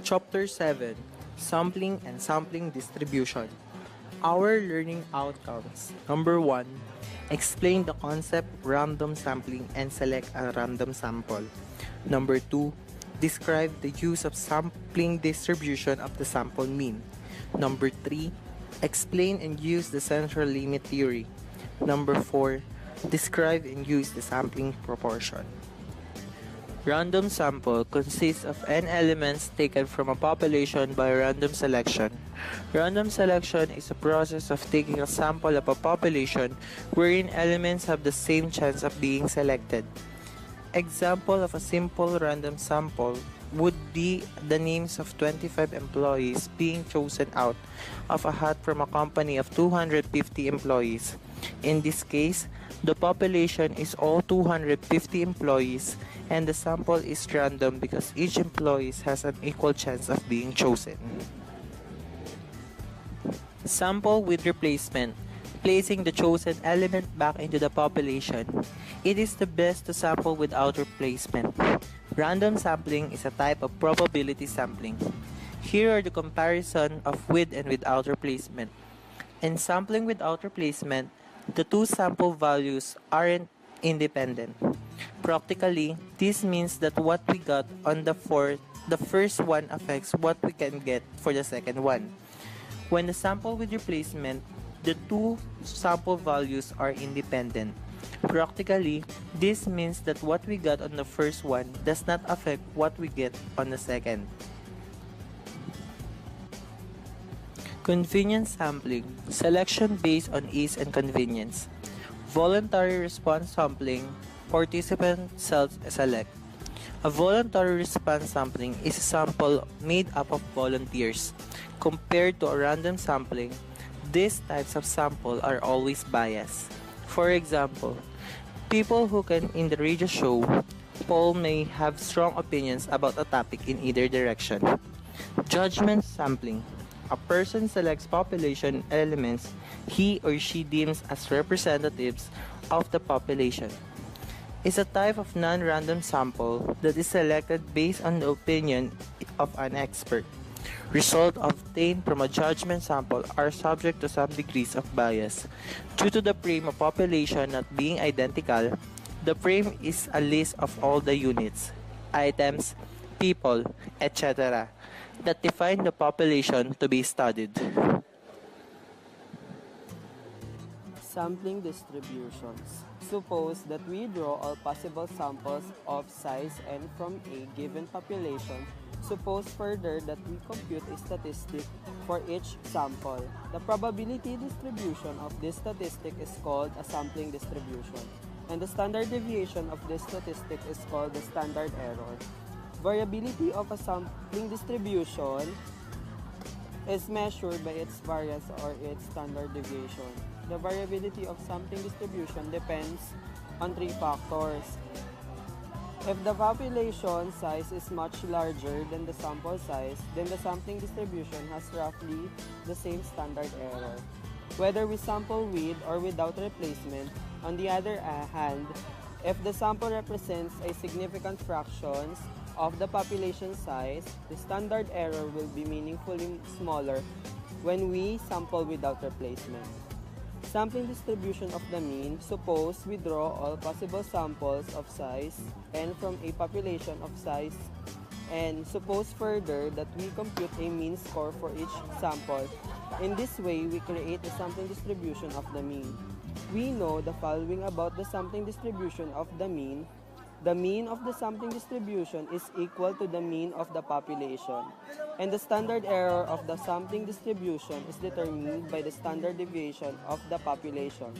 Chapter 7, Sampling and Sampling Distribution. Our learning outcomes. Number 1, explain the concept random sampling and select a random sample. Number 2, describe the use of sampling distribution of the sample mean. Number 3, explain and use the central limit theory. Number 4, describe and use the sampling proportion. Random sample consists of n elements taken from a population by random selection. Random selection is a process of taking a sample of a population wherein elements have the same chance of being selected. Example of a simple random sample would be the names of 25 employees being chosen out of a hat from a company of 250 employees. In this case, the population is all 250 employees and the sample is random because each employee has an equal chance of being chosen. Sample with replacement. Placing the chosen element back into the population. It is the best to sample without replacement. Random sampling is a type of probability sampling. Here are the comparison of with and without replacement. In sampling without replacement, the two sample values aren't independent. Practically, this means that what we got on the first one affects what we can get for the second one. When the sample with replacement, the two sample values are independent. Practically, this means that what we got on the first one does not affect what we get on the second. Convenience sampling. Selection based on ease and convenience. Voluntary response sampling. Participants self-select. A voluntary response sampling is a sample made up of volunteers. Compared to a random sampling, these types of sample are always biased. For example, people who can in the radio show poll may have strong opinions about a topic in either direction. Judgment sampling. A person selects population elements he or she deems as representatives of the population. It's a type of non-random sample that is selected based on the opinion of an expert. Results obtained from a judgment sample are subject to some degrees of bias. Due to the frame of population not being identical, the frame is a list of all the units, items, people, etc. that define the population to be studied. Sampling distributions. Suppose that we draw all possible samples of size n from a given population. Suppose further that we compute a statistic for each sample. The probability distribution of this statistic is called a sampling distribution, and the standard deviation of this statistic is called the standard error. Variability of a sampling distribution is measured by its variance or its standard deviation. The variability of sampling distribution depends on three factors. If the population size is much larger than the sample size, then the sampling distribution has roughly the same standard error. Whether we sample with or without replacement, on the other hand, if the sample represents a significant fraction of the population size, the standard error will be meaningfully smaller when we sample without replacement. Sampling distribution of the mean. Suppose we draw all possible samples of size n from a population of size n. Suppose further that we compute a mean score for each sample. In this way, we create a sampling distribution of the mean. We know the following about the sampling distribution of the mean. The mean of the sampling distribution is equal to the mean of the population, and the standard error of the sampling distribution is determined by the standard deviation of the population.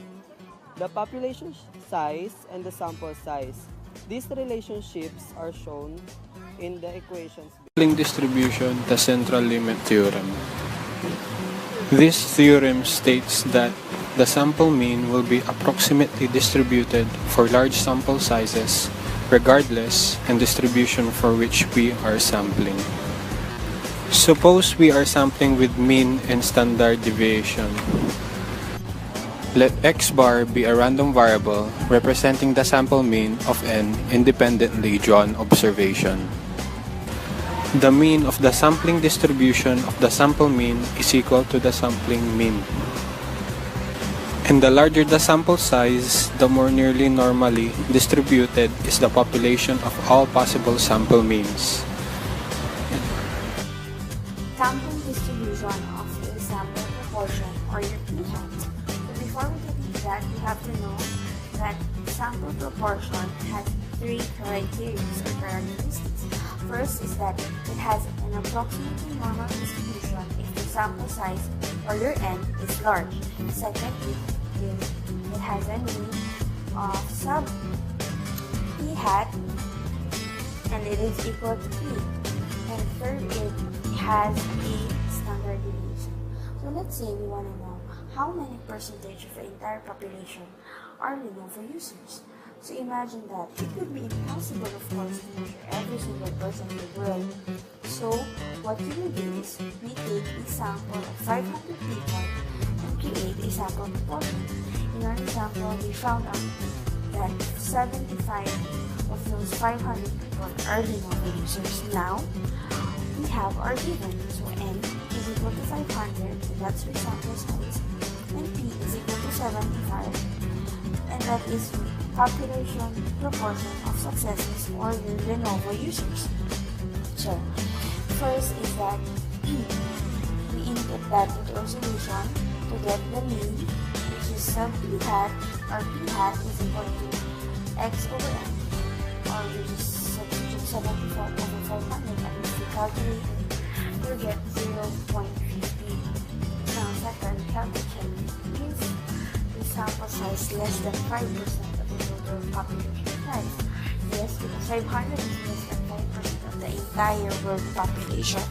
The population size and the sample size. These relationships are shown in the equations. Sampling distribution, the central limit theorem. This theorem states that the sample mean will be approximately distributed for large sample sizes regardless and distribution for which we are sampling. Suppose we are sampling with mean and standard deviation. Let x bar be a random variable representing the sample mean of n independently drawn observation. The mean of the sampling distribution of the sample mean is equal to the sampling mean. And the larger the sample size, the more nearly normally distributed is the population of all possible sample means. Sampling distribution of a sample proportion, or your p-hat. So before we get into that, we have to know that sample proportion has three criteria or characteristics. First is that it has an approximately normal distribution if the sample size, or your n, is large. Second is it has a mean of sub p-hat and it is equal to p. And third, it has a standard deviation. So let's say we want to know how many percentage of the entire population are Lenovo users. So imagine that it would be impossible, of course, to measure every single person in the world. So what we will do is we take a sample of 500 people and create a sample proportion. In our example, we found out that 75 of those 500 people are Lenovo users. Now, we have our given. So n is equal to 500, and that's our sample size, and p is equal to 75, and that is population proportion of successes or your Lenovo users. So, first is that we input that into our solution to get the mean, which is sub p-hat, or p-hat is equal to x over n, or which is substitute 74 over 500, and if we calculate it, we'll get 0.50. Now, second, we have to check if the sample size less than 5% of the total population size. Yes, because 500 is less than 5% of the entire world population.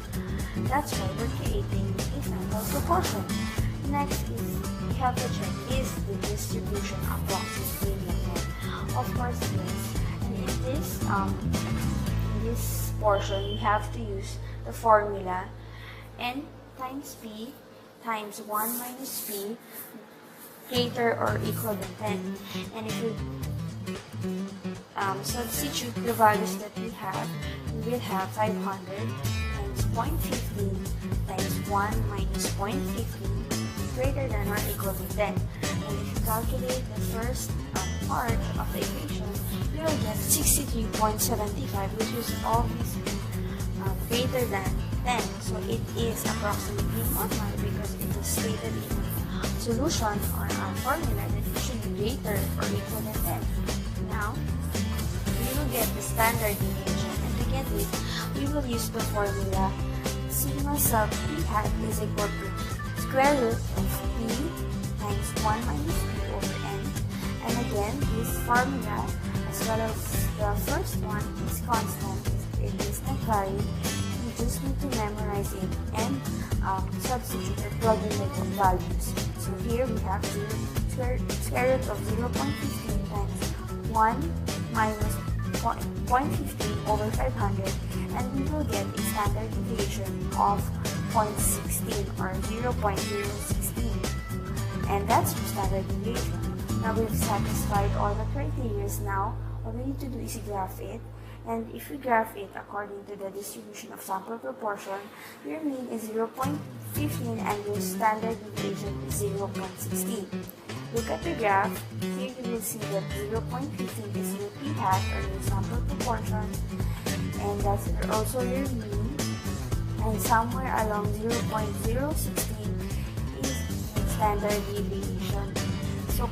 That's why we're creating a sample proportion. Next is we have to check is the distribution approximately normal. Of course, yes. And in this portion, we have to use the formula n times p times 1 minus p greater or equal than 10. And if we substitute the values that we have, we will have 500 times 0.15 times 1 minus 0.15 greater than or equal to 10. And if you calculate the first part of the equation, you will get 63.75, which is obviously greater than 10. So it is approximately normal because it is stated in the solution or our formula that it should be greater or equal than 10. Now, we will get the standard deviation, and to get it, we will use the formula sigma sub p-hat is equal to square root of p times 1 minus p over n. And again, this formula, as well as the first one, is constant. It does not vary. You just need to memorize it and substitute or plug in the values. So here we have square root of 0.15 times 1 minus 0.15 over 500, and we will get a standard deviation of 0.16 or 0.016, and that's your standard deviation. Now we've satisfied all the criteria. Now all we need to do is graph it, and if we graph it according to the distribution of sample proportion, your mean is 0.15 and your standard deviation is 0.16. Look at the graph. Here you will see that 0.15 is your p-hat or your sample proportion, and that's also your mean, and somewhere along 0.016 is your standard deviation. So